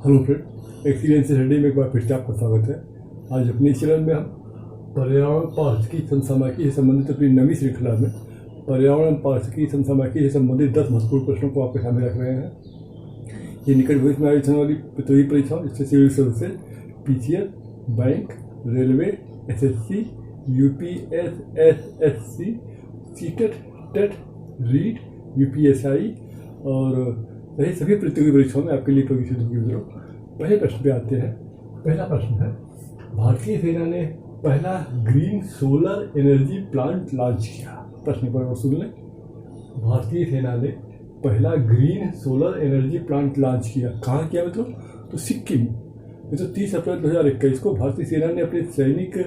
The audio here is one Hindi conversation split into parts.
हेलो फ्रेंड, एक्सपीरियंस स्टडी में एक बार फिर से आपका स्वागत है। आज अपने चैनल में हम पर्यावरण पारिस्थितिकी समसामयिकी से संबंधित अपनी नवी श्रृंखला में पर्यावरण पारिस्थितिकी समसामयिकी से संबंधित 10 महत्वपूर्ण प्रश्नों को आपके सामने रख रहे हैं। ये निकट भविष्य में आयोजित होने वाली प्रतियोगी परीक्षाओं जैसे civil services, PCS, bank, railway, SSC, UPSSC, CTET, TET, REET, UPSI और सभी प्रतियोगी परीक्षाओं में आपके लिए भविष्य की पहले प्रश्न पे आते हैं। पहला प्रश्न है, भारतीय सेना ने पहला green solar energy plant launch किया। प्रश्न पर सुन लें। भारतीय सेना ने पहला green solar energy plant launch किया। कहाँ किया तो सिक्किम। 30 अप्रैल 2021 को भारतीय सेना ने अपने सैनिक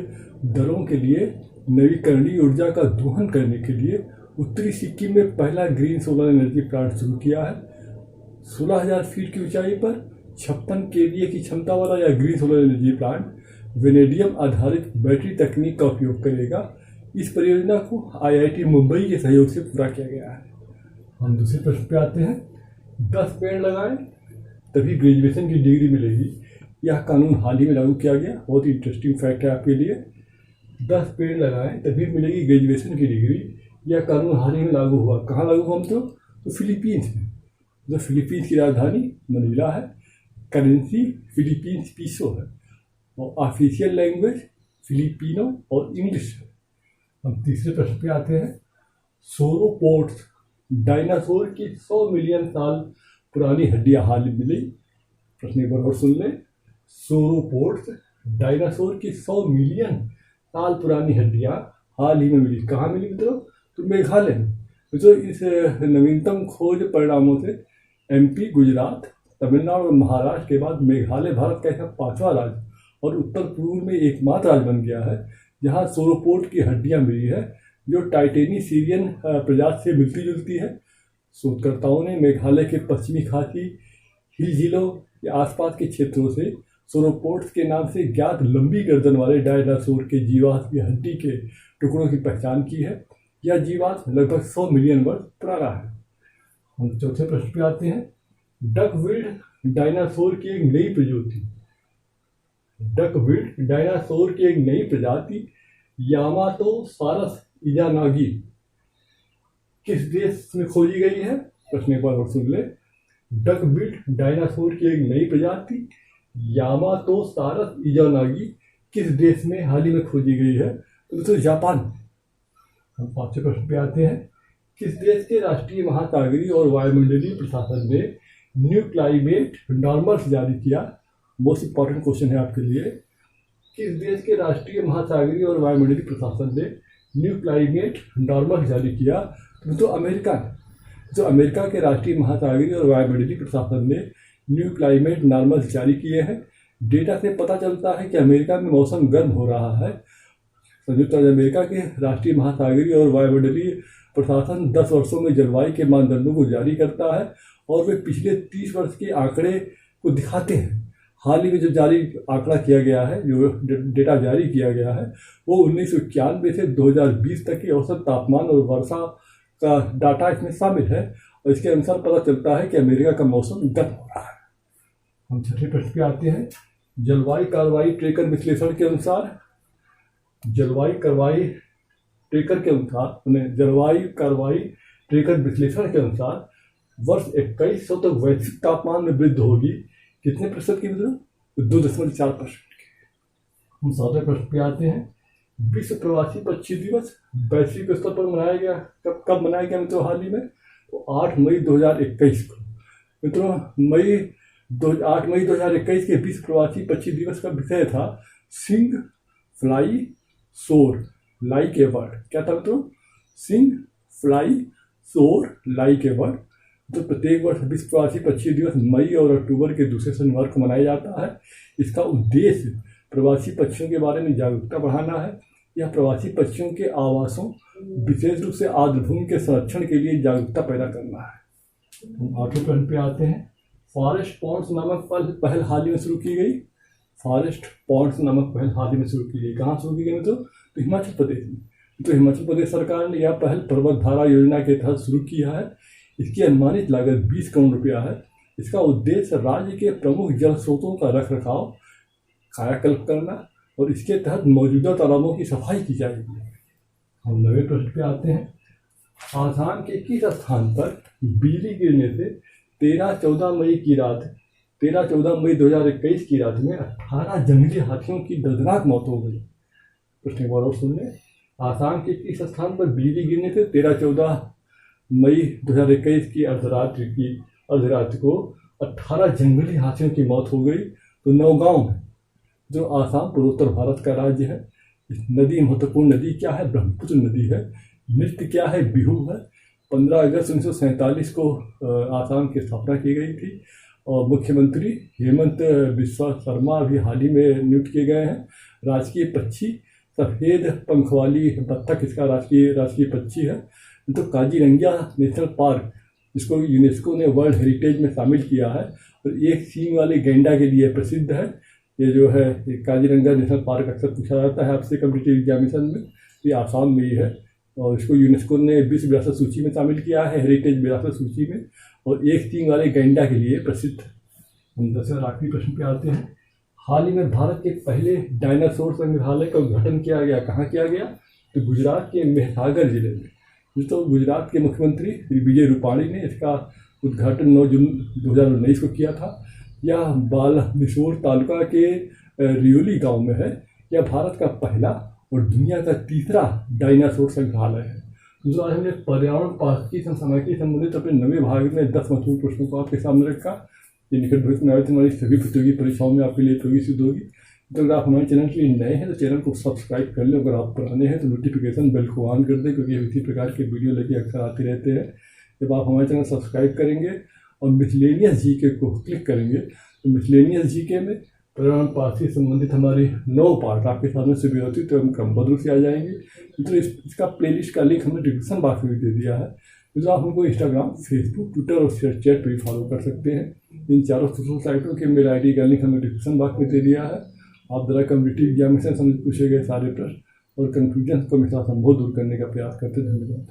दलों के लिए नवीकरणीय ऊर्जा का दोहन करने के लिए उत्तरी सिक्किम में पहला ग्रीन सोलर एनर्जी प्लांट शुरू किया है। 16,000 फीट की ऊंचाई पर 56 केवीए की क्षमता वाला यह green solar energy plant vanadium आधारित बैटरी तकनीक का उपयोग करेगा। इस परियोजना को आईआईटी मुंबई के सहयोग से पूरा किया गया है। हम दूसरे प्रश्न पे आते हैं। 10 पेड़ लगाएं तभी ग्रेजुएशन की डिग्री मिलेगी। यह कानून हाल ही में लागू किया गया। बहुत ही इंटरेस्टिंग फैक्ट है आपके लिए। 10 पेड़ लगाएं तभी मिलेगी ग्रेजुएशन की डिग्री। यह कानून हाल ही में लागू हुआ। कहाँ लागू हुआ तो फिलीपींस में। जो फिलीपींस की राजधानी मनीला है। करेंसी फिलीपींस पीसो है और ऑफिशियल लैंग्वेज फिलिपिनो और इंग्लिश है। हम तीसरे प्रश्न पे आते हैं। सोरोपोड्स डायनासोर की 100 मिलियन साल पुरानी हड्डियां हाल ही मिली। प्रश्न एक बार और सुन लें। सोरोपोड्स डायनासोर की 100 मिलियन साल पुरानी हड्डियां हाल ही में मिली। कहाँ मिली मित्रों? तो मेघालय में। तो इस नवीनतम खोज परिणामों से एमपी, गुजरात, तमिलनाडु और महाराष्ट्र के बाद मेघालय भारत का ऐसा 5वां राज्य और उत्तर पूर्व में एकमात्र राज्य बन गया है जहां सोरोपोड की हड्डियां मिली है, जो टाइटेनी सीरियन प्रजाति से मिलती जुलती है। शोधकर्ताओं ने मेघालय के पश्चिमी खासी हिल झीलों के आसपास के क्षेत्रों से सोरोपोड्स के नाम से ज्ञात लंबी गर्दन वाले डायनासोर के जीवाश्म की हड्डी के टुकड़ों की पहचान की है। यह जीवाश्म लगभग 100 मिलियन वर्ष पुराना है। हम चौथे प्रश्न पे आते हैं। डकविल्ड डायनासोर की एक नई प्रजाति यामाटोसारस इजानागी किस देश में खोजी गई है? प्रश्न एक बार और सुन ले। डकविल्ड डायनासोर की एक नई प्रजाति यामाटोसारस इजानागी किस देश में हाल ही में खोजी गई है? तो जापान। हम पांचवें प्रश्न पे आते हैं। किस देश के राष्ट्रीय महासागरीय और वायुमंडलीय प्रशासन ने न्यू क्लाइमेट नॉर्म्स जारी किया? मोस्ट इंपॉर्टेंट क्वेश्चन है आपके लिए। किस देश के राष्ट्रीय महासागरीय और वायुमंडलीय प्रशासन ने न्यू क्लाइमेट नॉर्म्स जारी किया? तो अमेरिका। जो अमेरिका के राष्ट्रीय महासागरीय और वायुमंडलीय प्रशासन ने न्यू क्लाइमेट नॉर्म्स जारी किए हैं। डेटा से पता चलता है कि अमेरिका में मौसम गर्म हो रहा है। संयुक्त राज्य अमेरिका के राष्ट्रीय महासागरीय और वायुमंडलीय प्रशासन 10 वर्षों में जलवायु के मानदंडों को जारी करता है और वे पिछले 30 वर्ष के आंकड़े को दिखाते हैं। हाल ही में जो जारी आंकड़ा किया गया है, जो डेटा जारी किया गया है, वो 1991 से 2020 तक के औसत तापमान और वर्षा का डाटा इसमें शामिल है और इसके अनुसार पता चलता है कि अमेरिका का मौसम गर्म हो रहा है। हम छठे प्रश्न पे आते हैं। जलवायु कार्रवाई ट्रेकर विश्लेषण के अनुसार जलवायु कार्रवाई ट्रेकर विश्लेषण के अनुसार वर्ष 2100 तक वैश्विक तापमान में वृद्धि होगी। कितने प्रतिशत की? 2.4%। हम सातवें प्रश्न पे आते हैं। विश्व प्रवासी पक्षी दिवस वैश्विक स्तर पर मनाया गया। कब मनाया गया मित्रों? हाल ही में तो 8 मई 2021 को। मित्रों 8 मई 2021 के विश्व प्रवासी पक्षी दिवस का विषय था सिंग फ्लाई सोर लाइक ए बर्ड। क्या था मित्रों? सिंग फ्लाई सोर लाइक ए बर्ड। तो प्रत्येक वर्ष विश्व प्रवासी पक्षी दिवस मई और अक्टूबर के दूसरे शनिवार को मनाया जाता है। इसका उद्देश्य प्रवासी पक्षियों के बारे में जागरूकता बढ़ाना है। यह प्रवासी पक्षियों के आवासों, विशेष रूप से आर्द्रभूमि के संरक्षण के लिए जागरूकता पैदा करना है। हम आठवें प्रश्न पे आते हैं। फॉरेस्ट पॉन्ड्स नामक पहल हाल ही में शुरू की गई। फॉरेस्ट पॉन्ड्स नामक पहल हाल ही में शुरू की गई। कहाँ शुरू की गई? तो हिमाचल प्रदेश में। तो हिमाचल प्रदेश सरकार ने यह पहल पर्वत धारा योजना के तहत शुरू किया है। इसकी अनुमानित लागत 20 करोड़ रुपया है। इसका उद्देश्य राज्य के प्रमुख जल स्रोतों का रख रखाव, कायाकल्प करना और इसके तहत मौजूदा तालाबों की सफाई की जाएगी। हम नवे प्रश्न पे आते हैं। आसाम के किस स्थान पर बिजली गिरने से 13-14 मई 2021 की रात में 18 जंगली हाथियों की दर्दनाक मौत हो गई? प्रश्न एक बार और सुन लें। आसाम के किस स्थान पर बिजली गिरने से 13-14 मई 2021 की अर्धरात्रि को 18 जंगली हाथियों की मौत हो गई? तो नौगांव में, जो आसाम पूर्वोत्तर भारत का राज्य है। इस नदी, महत्वपूर्ण नदी क्या है? ब्रह्मपुत्र नदी है। नृत्य क्या है? बिहू है। 15 अगस्त 1947 को आसाम की स्थापना की गई थी और मुख्यमंत्री हेमंत बिस्वा शर्मा अभी हाल ही में नियुक्त किए गए हैं। राजकीय पक्षी सफ़ेद पंख वाली बत्तख इसका राजकीय पक्षी है। तो काजीरंगा नेशनल पार्क, जिसको यूनेस्को ने वर्ल्ड हेरिटेज में शामिल किया है और एक सींग वाले गैंडा के लिए प्रसिद्ध है। ये जो है काजीरंगा नेशनल पार्क अक्सर पूछा जाता है आपसे कॉम्पिटिटिव एग्जामिनेशन में। ये आसाम में ही है और इसको यूनेस्को ने विश्व विरासत सूची में शामिल किया है, हेरिटेज विरासत सूची में, और एक सींग वाले गैंडा के लिए प्रसिद्ध। हम 10वें और आखिरी प्रश्न पे आते हैं। हाल ही में भारत के पहले डायनासोर संग्रहालय का उद्घाटन किया गया। कहाँ किया गया? तो गुजरात के मेहसागर जिले में। तो गुजरात के मुख्यमंत्री विजय रूपाणी ने इसका उद्घाटन 9 जून 2019 को किया था। यह बालासोर तालुका के रियोली गांव में है। यह भारत का पहला और दुनिया का तीसरा डायनासोर संग्रहालय है। दूसरा, हमने पर्यावरण पारिस्थितिकी समय के संबंधित अपने नवे भाग में 10 महत्वपूर्ण प्रश्नों को आपके सामने रखा। ये निकट भविष्य में आयोजित हमारी सभी प्रतियोगी परीक्षाओं में आपके लिए उपयोगी सिद्ध होगी। तो अगर आप हमारे चैनल के लिए नए हैं तो चैनल को सब्सक्राइब कर लें। अगर आप पुराने हैं तो नोटिफिकेशन बेल को ऑन कर दें, क्योंकि इसी प्रकार के वीडियो लेके अक्सर आते रहते हैं। जब आप हमारे चैनल सब्सक्राइब करेंगे और मिसलेनियस जीके को क्लिक करेंगे तो मिसलेनियस जीके में पर्यावरण पारिस्थितिकी संबंधित हमारी 9 पार्ट आपके सामने से व्यवस्थित एवं क्रमबद्ध रूप से आ जाएंगे। तो इसका प्लेलिस्ट का लिंक हमने डिस्क्रिप्शन बॉक्स में दे दिया है। तो आप हमको इंस्टाग्राम, फेसबुक, ट्विटर और शेयरचैट पर भी फॉलो कर सकते हैं। इन चारों सोशल साइटों के मेल ID का लिंक हमने डिस्क्रिप्शन बॉक्स में दे दिया है। आप जरा कम्पिटिटिव एग्जामिनेशन से पूछे गए सारे प्रश्न और कन्फ्यूजन को हमेशा संभव दूर करने का प्रयास करते हैं। धन्यवाद।